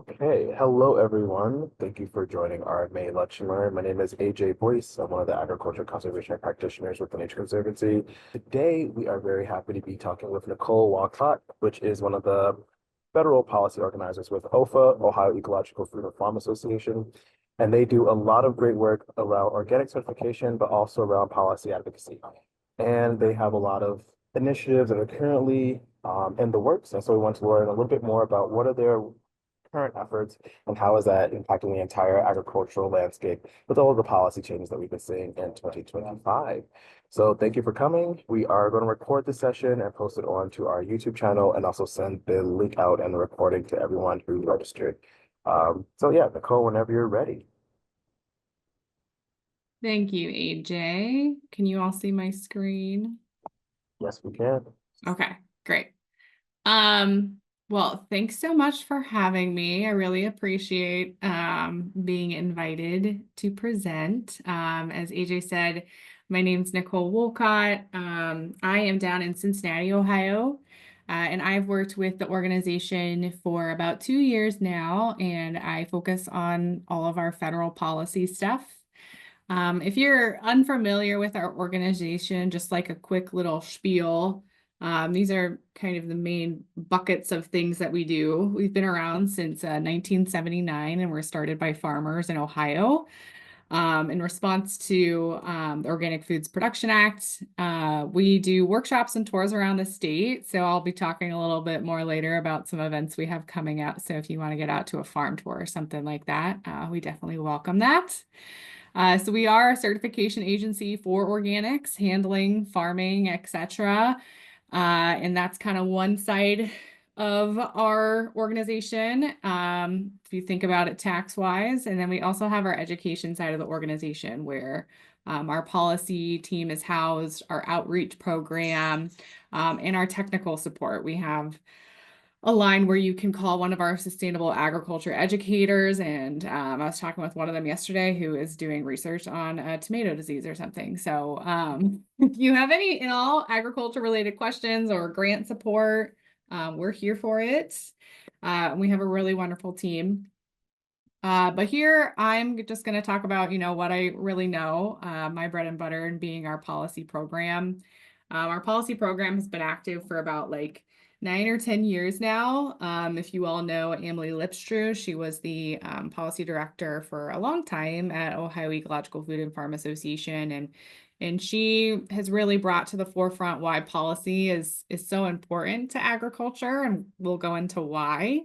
Hey, hello everyone. Thank you for joining our May Lunch and Learn. My name is AJ Boyce. I'm one of the agriculture conservation practitioners with the Nature Conservancy. Today, we are very happy to be talking with Nicole Wolcott, which is one of the federal policy organizers with OEFFA, Ohio Ecological Food and Farm Association. And they do a lot of great work around organic certification, but also around policy advocacy. And they have a lot of initiatives that are currently in the works. And so we want to learn a little bit more about what are their current efforts and how is that impacting the entire agricultural landscape with all of the policy changes that we've been seeing in 2025. So thank you for coming. We are going to record this session and post it on to our YouTube channel and also send the link out and the recording to everyone who registered. So yeah, Nicole, whenever you're ready. Thank you, AJ. Can you all see my screen? Yes, we can. Okay, great. Well, thanks so much for having me. I really appreciate being invited to present. As AJ said, my name's Nicole Wolcott. I am down in Cincinnati, Ohio, and I've worked with the organization for about 2 years now, and I focus on all of our federal policy stuff. If you're unfamiliar with our organization, just like a quick little spiel, these are kind of the main buckets of things that we do. We've been around since 1979 and we're started by farmers in Ohio. In response to the Organic Foods Production Act, we do workshops and tours around the state. So I'll be talking a little bit more later about some events we have coming up. So if you want to get out to a farm tour or something like that, we definitely welcome that. So we are a certification agency for organics, handling, farming, etc. And that's kind of one side of our organization, if you think about it tax-wise. And then we also have our education side of the organization where our policy team is housed, our outreach program, and our technical support. We have a line where you can call one of our sustainable agriculture educators. And I was talking with one of them yesterday who is doing research on tomato disease or something. So if you have any in all agriculture related questions or grant support, we're here for it. We have a really wonderful team. But here I'm just going to talk about, what I really know, my bread and butter and being our policy program. Our policy program has been active for about like 9 or 10 years now. If you all know Emily Lipstrew, she was the policy director for a long time at Ohio Ecological Food and Farm Association, and she has really brought to the forefront why policy is so important to agriculture, and we'll go into why.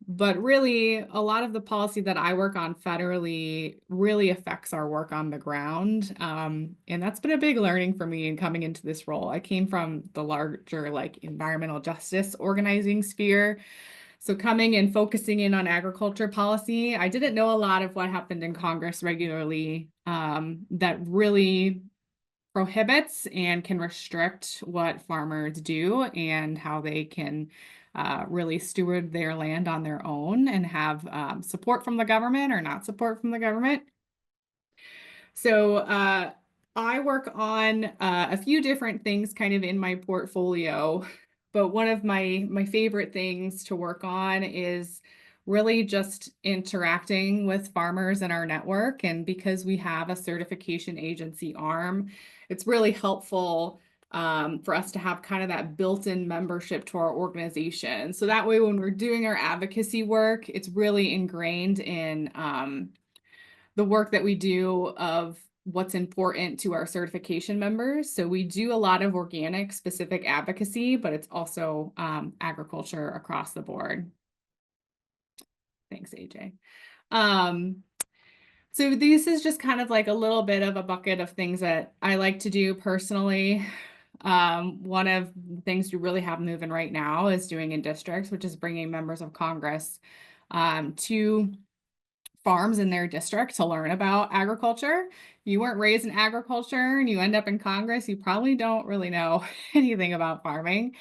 But really, a lot of the policy that I work on federally really affects our work on the ground. And that's been a big learning for me in coming into this role. I came from the larger, like, environmental justice organizing sphere. So coming and focusing in on agriculture policy, I didn't know a lot of what happened in Congress regularly, that really prohibits and can restrict what farmers do and how they can really steward their land on their own and have support from the government or not support from the government. So I work on a few different things kind of in my portfolio, but one of my favorite things to work on is really just interacting with farmers in our network. And because we have a certification agency arm, it's really helpful for us to have kind of that built-in membership to our organization. So that way, when we're doing our advocacy work, it's really ingrained in the work that we do of what's important to our certification members. So we do a lot of organic specific advocacy, but it's also agriculture across the board. Thanks, AJ. So this is just kind of like a little bit of a bucket of things that I like to do personally. One of the things you really have moving right now is doing in districts, which is bringing members of Congress to farms in their district to learn about agriculture. If you weren't raised in agriculture and you end up in Congress, you probably don't really know anything about farming.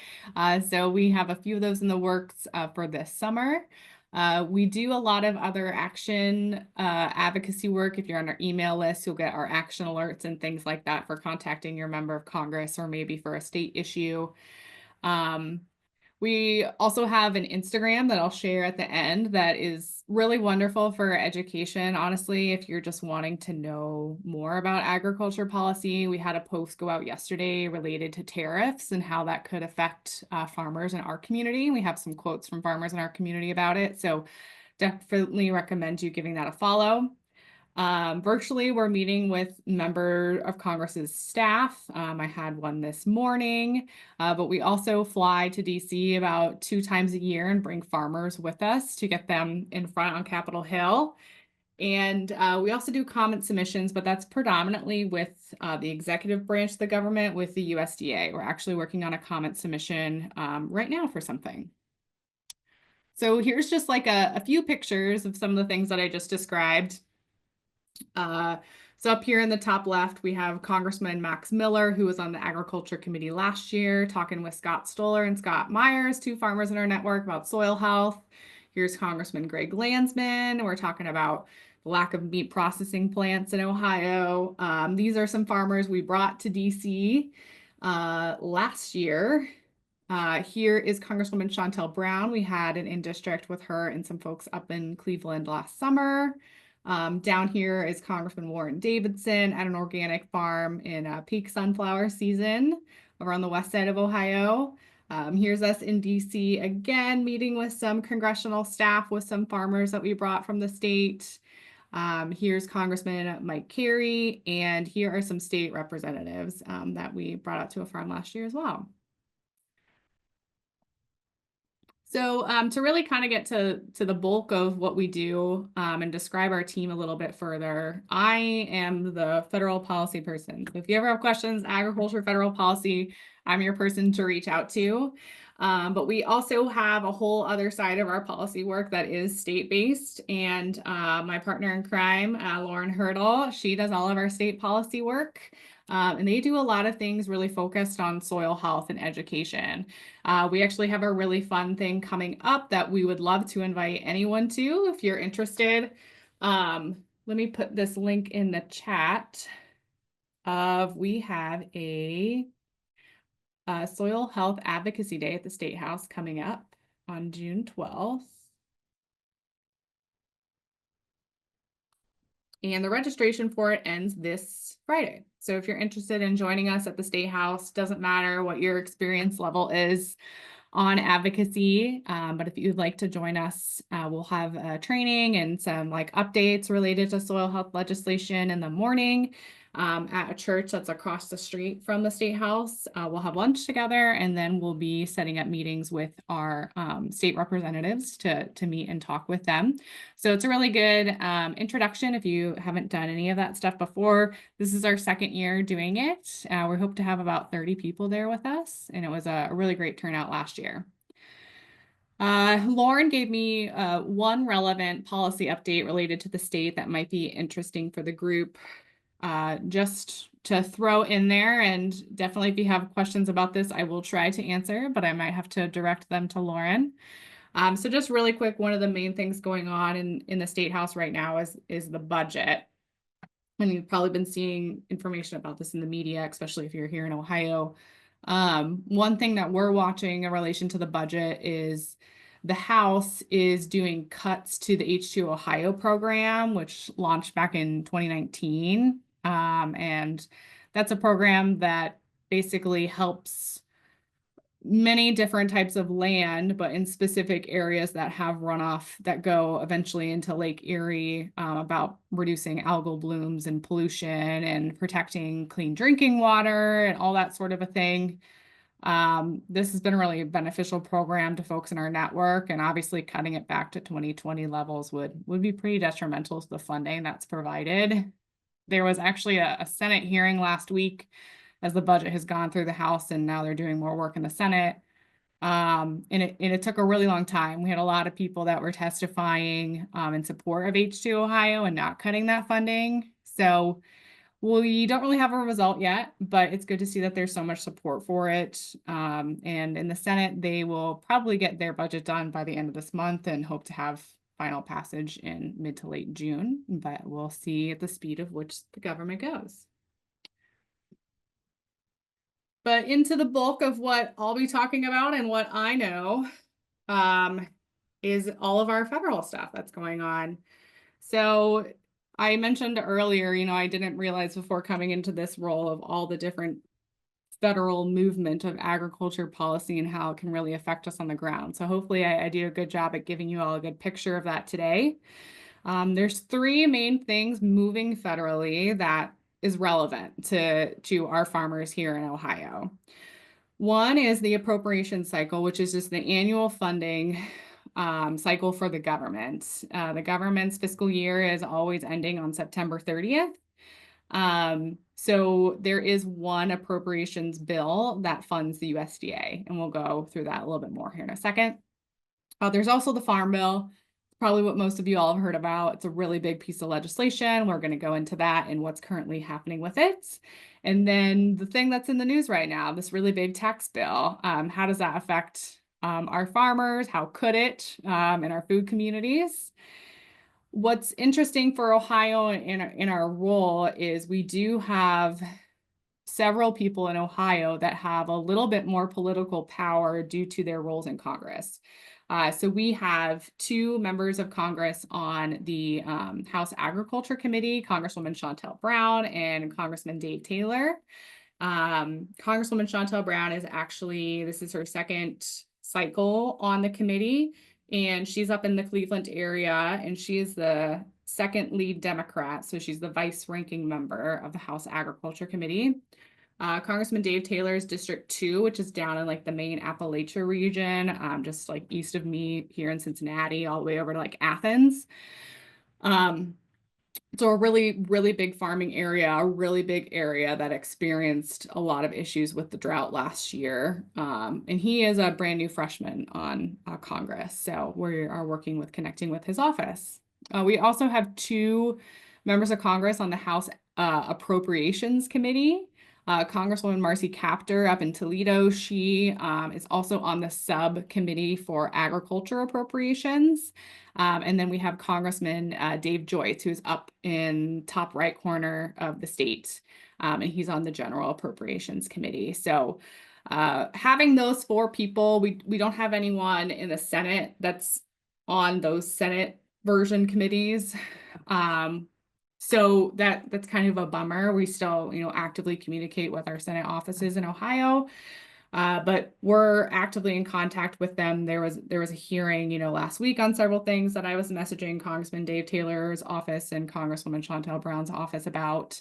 So we have a few of those in the works for this summer. We do a lot of other action advocacy work. If you're on our email list, you'll get our action alerts and things like that for contacting your member of Congress or maybe for a state issue. We also have an Instagram that I'll share at the end that is really wonderful for education. Honestly, if you're just wanting to know more about agriculture policy, we had a post go out yesterday related to tariffs and how that could affect farmers in our community. We have some quotes from farmers in our community about it. So definitely recommend you giving that a follow. Virtually, we're meeting with member of Congress's staff. I had one this morning, but we also fly to DC about 2 times a year and bring farmers with us to get them in front on Capitol Hill. And we also do comment submissions, but that's predominantly with the executive branch of the government with the USDA. We're actually working on a comment submission right now for something. So here's just like a few pictures of some of the things that I just described. So up here in the top left, we have Congressman Max Miller, who was on the Agriculture Committee last year, talking with Scott Stoller and Scott Myers, 2 farmers in our network, about soil health. Here's Congressman Greg Landsman. We're talking about the lack of meat processing plants in Ohio. These are some farmers we brought to DC last year. Here is Congresswoman Chantel Brown. We had an in-district with her and some folks up in Cleveland last summer. Down here is Congressman Warren Davidson at an organic farm in peak sunflower season over on the west side of Ohio. Here's us in DC again, meeting with some congressional staff with some farmers that we brought from the state. Here's Congressman Mike Carey, and here are some state representatives that we brought out to a farm last year as well. So to really kind of get to the bulk of what we do and describe our team a little bit further, I am the federal policy person. So if you ever have questions, agriculture, federal policy, I'm your person to reach out to. But we also have a whole other side of our policy work that is state-based. And my partner in crime, Lauren Hurdle, she does all of our state policy work. And they do a lot of things really focused on soil health and education. We actually have a really fun thing coming up that we would love to invite anyone to if you're interested. Let me put this link in the chat. We have a Soil Health Advocacy Day at the State House coming up on June 12th. And the registration for it ends this Friday. So if you're interested in joining us at the State House, doesn't matter what your experience level is on advocacy, but if you'd like to join us, we'll have training and some like updates related to soil health legislation in the morning at a church that's across the street from the State House. We'll have lunch together, and then we'll be setting up meetings with our state representatives to meet and talk with them. So it's a really good introduction if you haven't done any of that stuff before. This is our second year doing it. We hope to have about 30 people there with us, and it was a really great turnout last year. Lauren gave me one relevant policy update related to the state that might be interesting for the group. Just to throw in there, and definitely if you have questions about this, I will try to answer, but I might have to direct them to Lauren. So just really quick, one of the main things going on in the State House right now is the budget. And you've probably been seeing information about this in the media, especially if you're here in Ohio. One thing that we're watching in relation to the budget is the House is doing cuts to the H2 Ohio program, which launched back in 2019. And that's a program that basically helps many different types of land, but in specific areas that have runoff that go eventually into Lake Erie, about reducing algal blooms and pollution and protecting clean drinking water and all that sort of a thing. This has been a really beneficial program to folks in our network, and obviously cutting it back to 2020 levels would be pretty detrimental to the funding that's provided. There was actually a Senate hearing last week as the budget has gone through the House, and now they're doing more work in the Senate. And it took a really long time. We had a lot of people that were testifying in support of H2 Ohio and not cutting that funding. So we don't really have a result yet, but it's good to see that there's so much support for it. And in the Senate, they will probably get their budget done by the end of this month and hope to have final passage in mid to late June, but we'll see at the speed of which the government goes. But into the bulk of what I'll be talking about and what I know um, is all of our federal stuff that's going on. So I mentioned earlier, I didn't realize before coming into this role of all the different federal movement of agriculture policy and how it can really affect us on the ground. So hopefully I do a good job at giving you all a good picture of that today. There's three main things moving federally that is relevant to our farmers here in Ohio. One is the appropriation cycle, which is just the annual funding cycle for the government. The government's fiscal year is always ending on September 30th. So there is one appropriations bill that funds the USDA, and we'll go through that a little bit more here in a second. There's also the Farm Bill, probably what most of you all have heard about. It's a really big piece of legislation. We're going to go into that and what's currently happening with it. And then the thing that's in the news right now, this really big tax bill, how does that affect our farmers? How could it in our food communities? What's interesting for Ohio in our role is we do have several people in Ohio that have a little bit more political power due to their roles in Congress. So we have two members of Congress on the House Agriculture Committee, Congresswoman Shontel Brown and Congressman Dave Taylor. Congresswoman Shontel Brown this is her second cycle on the committee, and she's up in the Cleveland area, and she is the second lead Democrat. So she's the vice ranking member of the House Agriculture Committee. Congressman Dave Taylor's District 2, which is down in like the main Appalachia region, just like east of me here in Cincinnati, all the way over to like Athens. So a really, really big farming area, a really big area that experienced a lot of issues with the drought last year. And he is a brand new freshman on Congress. So we are working with connecting with his office. We also have two members of Congress on the House Appropriations Committee. Congresswoman Marcy Kaptur up in Toledo. She is also on the subcommittee for agriculture appropriations. And then we have Congressman Dave Joyce, who's up in top right corner of the state. And he's on the General Appropriations Committee. So having those four people, we don't have anyone in the Senate that's on those Senate version committees. So that's kind of a bummer. We still, actively communicate with our Senate offices in Ohio, but we're actively in contact with them. There was a hearing, last week on several things that I was messaging Congressman Dave Taylor's office and Congresswoman Shontel Brown's office about.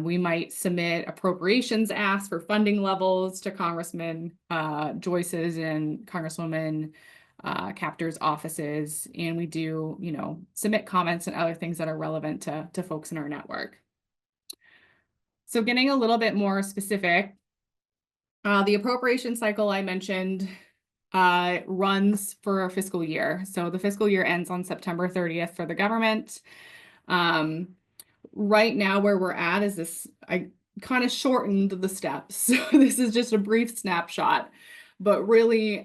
We might submit appropriations asks for funding levels to Congressman Joyce's and Congresswoman Kaptur's offices, and we do, submit comments and other things that are relevant to folks in our network. So getting a little bit more specific, the appropriation cycle I mentioned runs for a fiscal year. So the fiscal year ends on September 30th for the government. Right now where we're at is this, I kind of shortened the steps. So this is just a brief snapshot, but really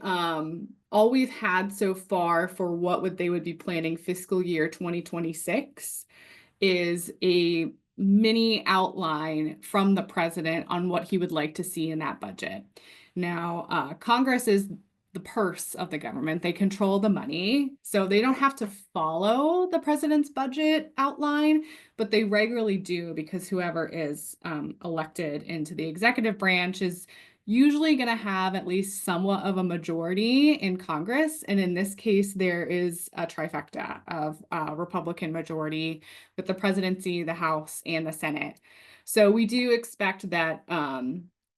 all we've had so far for they would be planning fiscal year 2026 is a mini outline from the president on what he would like to see in that budget. Now, Congress is the purse of the government. They control the money, so they don't have to follow the president's budget outline, but they regularly do because whoever is elected into the executive branch is usually going to have at least somewhat of a majority in Congress. And in this case, there is a trifecta of Republican majority with the presidency, the House, and the Senate. So we do expect that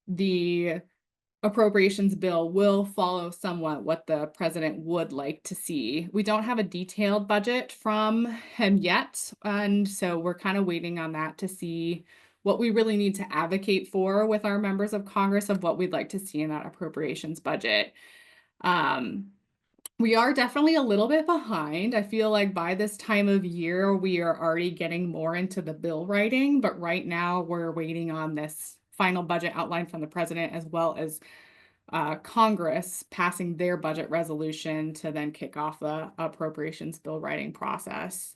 the appropriations bill will follow somewhat what the president would like to see. We don't have a detailed budget from him yet, and so we're kind of waiting on that to see what we really need to advocate for with our members of Congress of what we'd like to see in that appropriations budget. We are definitely a little bit behind. I feel like by this time of year, we are already getting more into the bill writing, but right now we're waiting on this final budget outline from the president as well as Congress passing their budget resolution to then kick off the appropriations bill writing process.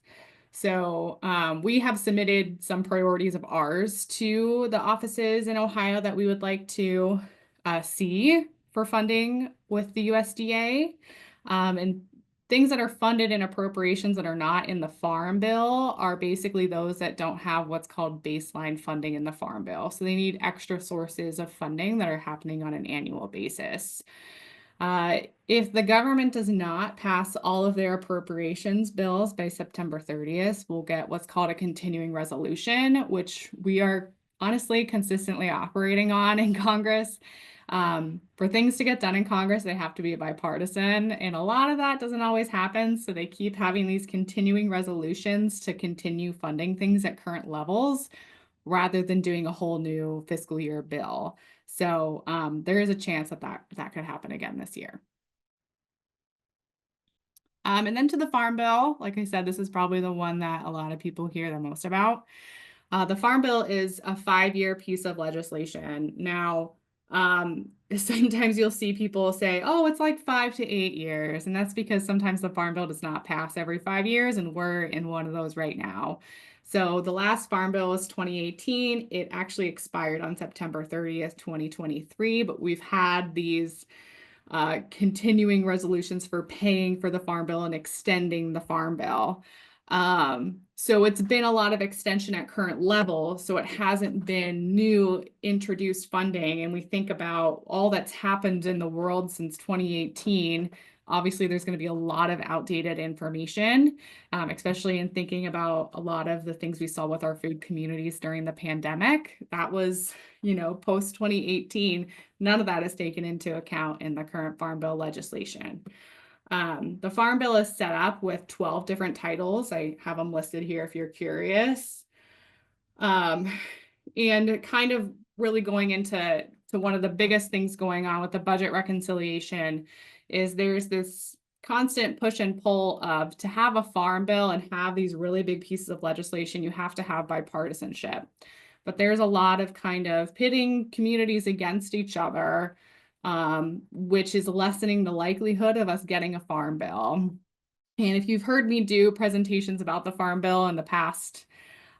So we have submitted some priorities of ours to the offices in Ohio that we would like to see for funding with the USDA. And things that are funded in appropriations that are not in the Farm Bill are basically those that don't have what's called baseline funding in the Farm Bill. So they need extra sources of funding that are happening on an annual basis. If the government does not pass all of their appropriations bills by September 30th, we'll get what's called a continuing resolution, which we are honestly consistently operating on in Congress. For things to get done in Congress, they have to be bipartisan, and a lot of that doesn't always happen. So they keep having these continuing resolutions to continue funding things at current levels rather than doing a whole new fiscal year bill. So there is a chance that that could happen again this year. And then to the Farm Bill, like I said, this is probably the one that a lot of people hear the most about. The Farm Bill is a 5-year piece of legislation. Now, sometimes you'll see people say, oh, it's like 5 to 8 years. And that's because sometimes the Farm Bill does not pass every 5 years, and we're in one of those right now. So the last Farm Bill was 2018. It actually expired on September 30th, 2023, but we've had these continuing resolutions for paying for the Farm Bill and extending the Farm Bill. So it's been a lot of extension at current level. So it hasn't been new introduced funding. And we think about all that's happened in the world since 2018. Obviously, there's going to be a lot of outdated information, especially in thinking about a lot of the things we saw with our food communities during the pandemic. That was, post 2018. None of that is taken into account in the current Farm Bill legislation. The Farm Bill is set up with 12 different titles. I have them listed here if you're curious. And kind of really going into one of the biggest things going on with the budget reconciliation is there's this constant push and pull of to have a Farm Bill and have these really big pieces of legislation, you have to have bipartisanship. But there's a lot of kind of pitting communities against each other, which is lessening the likelihood of us getting a Farm Bill. And if you've heard me do presentations about the Farm Bill in the past,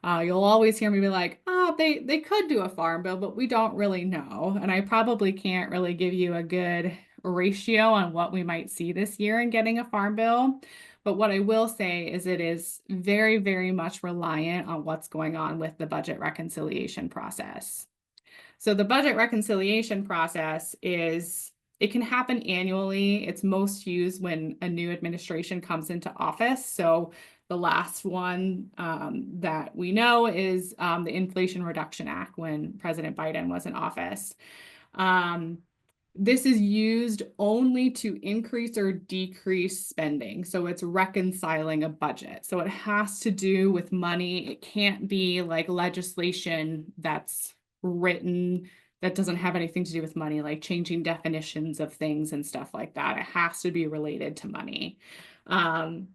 you'll always hear me be like, oh, they could do a Farm Bill, but we don't really know. And I probably can't really give you a good ratio on what we might see this year in getting a Farm Bill. But what I will say is it is very, very much reliant on what's going on with the budget reconciliation process. So the budget reconciliation process it can happen annually. It's most used when a new administration comes into office. So the last one that we know is the Inflation Reduction Act when President Biden was in office. This is used only to increase or decrease spending. So it's reconciling a budget. So it has to do with money. It can't be like legislation that's written that doesn't have anything to do with money, like changing definitions of things and stuff like that. It has to be related to money. And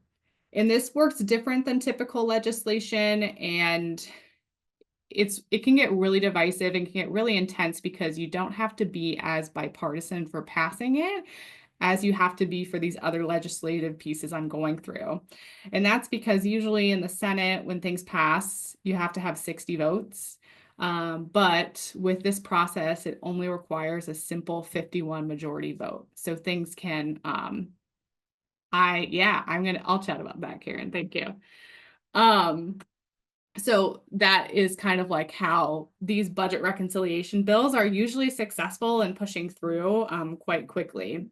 this works different than typical legislation, and it can get really divisive and can get really intense because you don't have to be as bipartisan for passing it as you have to be for these other legislative pieces I'm going through. And that's because usually in the Senate, when things pass, you have to have 60 votes. But with this process, it only requires a simple 51 majority vote. So things can, I'll chat about that, Karen. Thank you. So that is kind of like how these budget reconciliation bills are usually successful in pushing through quite quickly.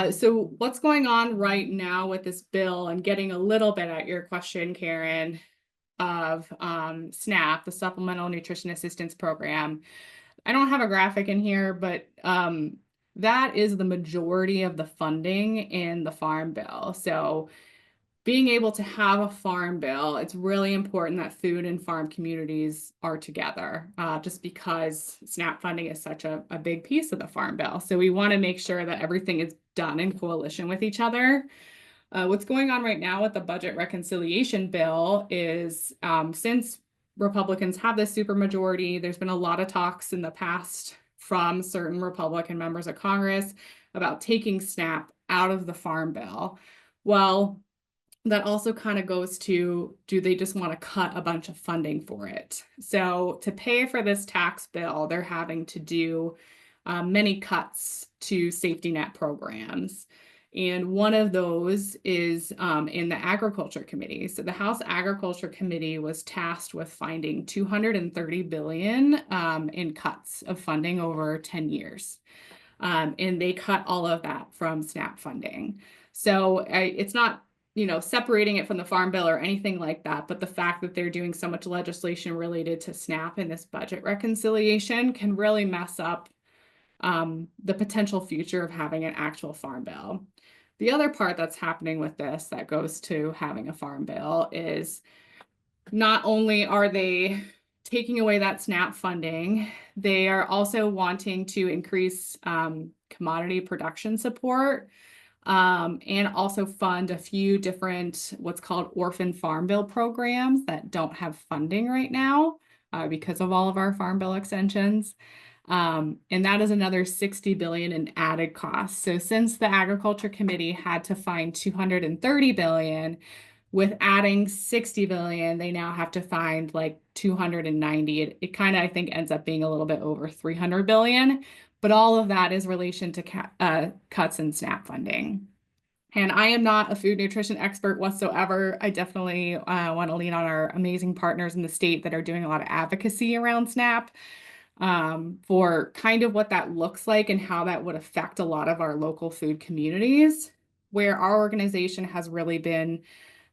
So what's going on right now with this bill, and getting a little bit at your question, Karen, of SNAP, the Supplemental Nutrition Assistance Program. I don't have a graphic in here, but that is the majority of the funding in the Farm Bill. So being able to have a Farm Bill, it's really important that food and farm communities are together, just because SNAP funding is such a big piece of the Farm Bill. So we want to make sure that everything is done in coalition with each other. What's going on right now with the budget reconciliation bill is since Republicans have this supermajority, there's been a lot of talks in the past from certain Republican members of Congress about taking SNAP out of the Farm Bill. Well, that also kind of goes to, do they just want to cut a bunch of funding for it? So to pay for this tax bill, they're having to do many cuts to safety net programs. And one of those is in the Agriculture Committee. So the House Agriculture Committee was tasked with finding $230 billion in cuts of funding over 10 years. And they cut all of that from SNAP funding. So it's not, separating it from the Farm Bill or anything like that, but the fact that they're doing so much legislation related to SNAP in this budget reconciliation can really mess up the potential future of having an actual Farm Bill. The other part that's happening with this that goes to having a Farm Bill is not only are they taking away that SNAP funding, they are also wanting to increase commodity production support and also fund a few different what's called orphan farm bill programs that don't have funding right now because of all of our farm bill extensions. And that is another 60 billion in added costs. So since the Agriculture Committee had to find 230 billion, with adding 60 billion, they now have to find like 290. It kind of, I think, ends up being a little bit over 300 billion, but all of that is relation to cuts in SNAP funding. And I am not a food nutrition expert whatsoever. I definitely want to lean on our amazing partners in the state that are doing a lot of advocacy around SNAP for kind of what that looks like and how that would affect a lot of our local food communities. Where our organization has really been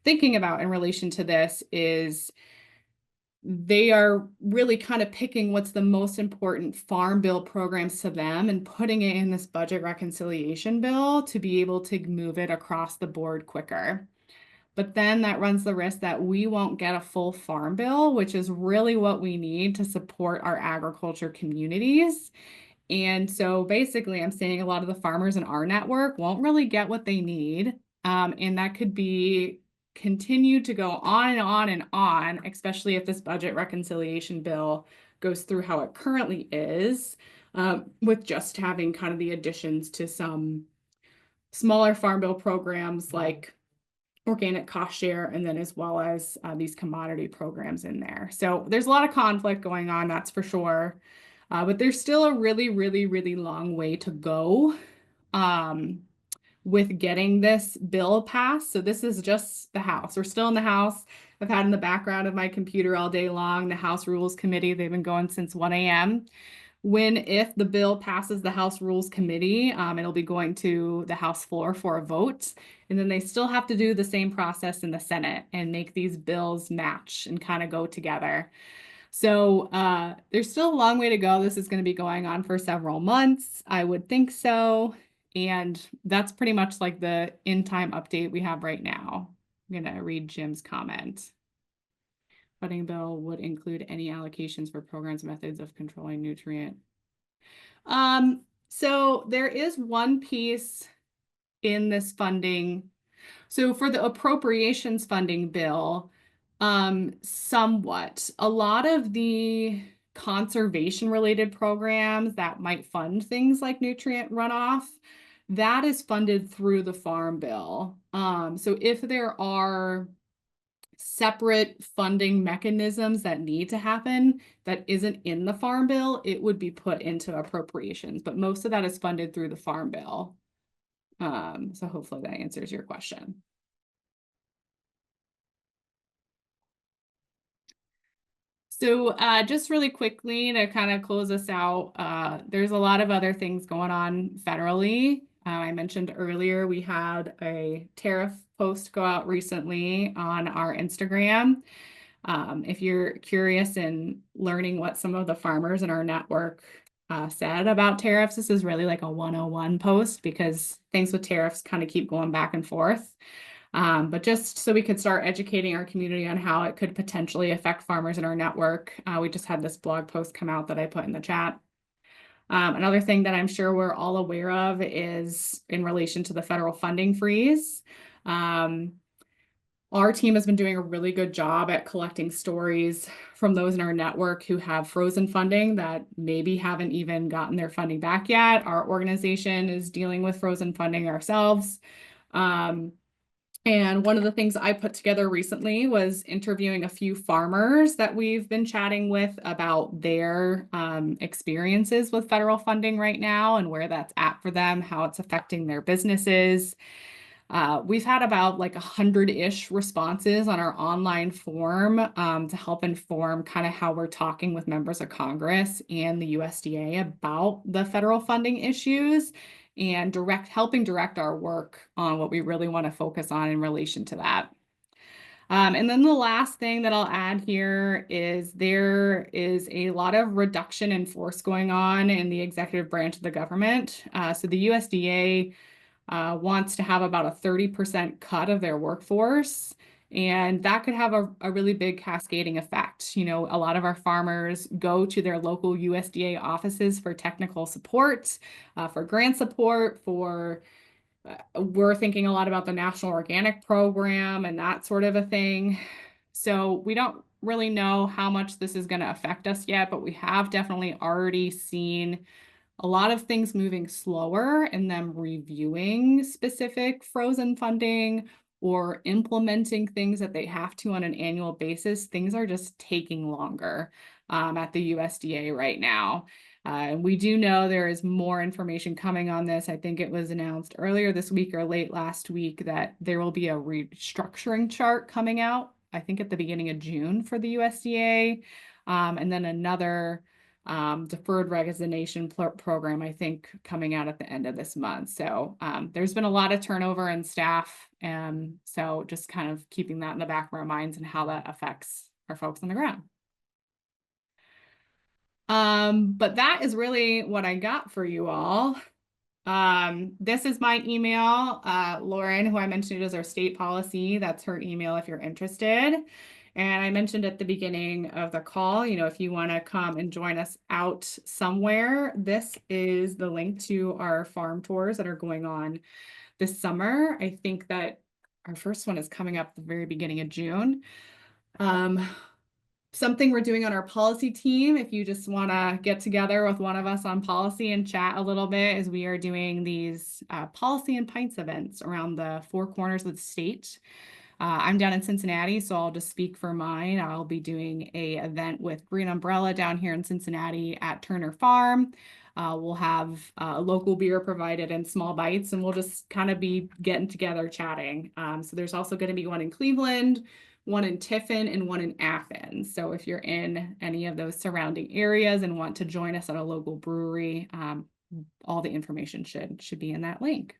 thinking about in relation to this is they are really kind of picking what's the most important farm bill programs to them and putting it in this budget reconciliation bill to be able to move it across the board quicker. But then that runs the risk that we won't get a full farm bill, which is really what we need to support our agriculture communities. And so basically, I'm saying a lot of the farmers in our network won't really get what they need. And that could be continue to go on and on and on, especially if this budget reconciliation bill goes through how it currently is, with just having kind of the additions to some smaller farm bill programs like organic cost share, and then as well as these commodity programs in there. So there's a lot of conflict going on, that's for sure. But there's still a really, really, really long way to go with getting this bill passed. So this is just the House. We're still in the House. I've had in the background of my computer all day long the House Rules Committee. They've been going since 1 a.m. If the bill passes the House Rules Committee, it'll be going to the House floor for a vote. And then they still have to do the same process in the Senate and make these bills match and kind of go together. So there's still a long way to go. This is going to be going on for several months. I would think so. And that's pretty much like the in-time update we have right now. I'm going to read Jim's comment. Funding bill would include any allocations for programs, methods of controlling nutrient. So there is one piece in this funding. So for the appropriations funding bill, somewhat. A lot of the conservation related programs that might fund things like nutrient runoff, that is funded through the Farm Bill. So if there are separate funding mechanisms that need to happen that isn't in the Farm Bill, it would be put into appropriations, but most of that is funded through the Farm Bill. So hopefully that answers your question. So just really quickly to kind of close us out, there's a lot of other things going on federally. I mentioned earlier we had a tariff post go out recently on our Instagram. If you're curious in learning what some of the farmers in our network said about tariffs, this is really like a 101 post because things with tariffs kind of keep going back and forth. But just so we could start educating our community on how it could potentially affect farmers in our network, we just had this blog post come out that I put in the chat. Another thing that I'm sure we're all aware of is in relation to the federal funding freeze. Our team has been doing a really good job at collecting stories from those in our network who have frozen funding that maybe haven't even gotten their funding back yet. Our organization is dealing with frozen funding ourselves. And one of the things I put together recently was interviewing a few farmers that we've been chatting with about their experiences with federal funding right now and where that's at for them, how it's affecting their businesses. We've had about like 100-ish responses on our online form to help inform kind of how we're talking with members of Congress and the USDA about the federal funding issues and helping direct our work on what we really want to focus on in relation to that. And then the last thing that I'll add here is there is a lot of reduction in force going on in the executive branch of the government. So the USDA wants to have about a 30% cut of their workforce. And that could have a really big cascading effect. You know, a lot of our farmers go to their local USDA offices for technical support, for grant support, we're thinking a lot about the National Organic Program and that sort of a thing. So we don't really know how much this is going to affect us yet, but we have definitely already seen a lot of things moving slower and them reviewing specific frozen funding or implementing things that they have to on an annual basis. Things are just taking longer at the USDA right now. We do know there is more information coming on this. I think it was announced earlier this week or late last week that there will be a restructuring chart coming out, I think at the beginning of June for the USDA, and then another deferred resignation program, I think, coming out at the end of this month. So there's been a lot of turnover in staff. So just kind of keeping that in the back of our minds and how that affects our folks on the ground. But that is really what I got for you all. This is my email. Lauren, who I mentioned is our state policy, that's her email if you're interested. And I mentioned at the beginning of the call, you know, if you want to come and join us out somewhere, this is the link to our farm tours that are going on this summer. I think that our first one is coming up at the very beginning of June. Something we're doing on our policy team, if you just want to get together with one of us on policy and chat a little bit, is we are doing these policy and pints events around the four corners of the state. I'm down in Cincinnati, so I'll just speak for mine. I'll be doing a event with Green Umbrella down here in Cincinnati at Turner Farm. We'll have local beer provided in small bites, and we'll just kind of be getting together chatting. So there's also going to be one in Cleveland, one in Tiffin, and one in Athens. So if you're in any of those surrounding areas and want to join us at a local brewery, all the information should be in that link.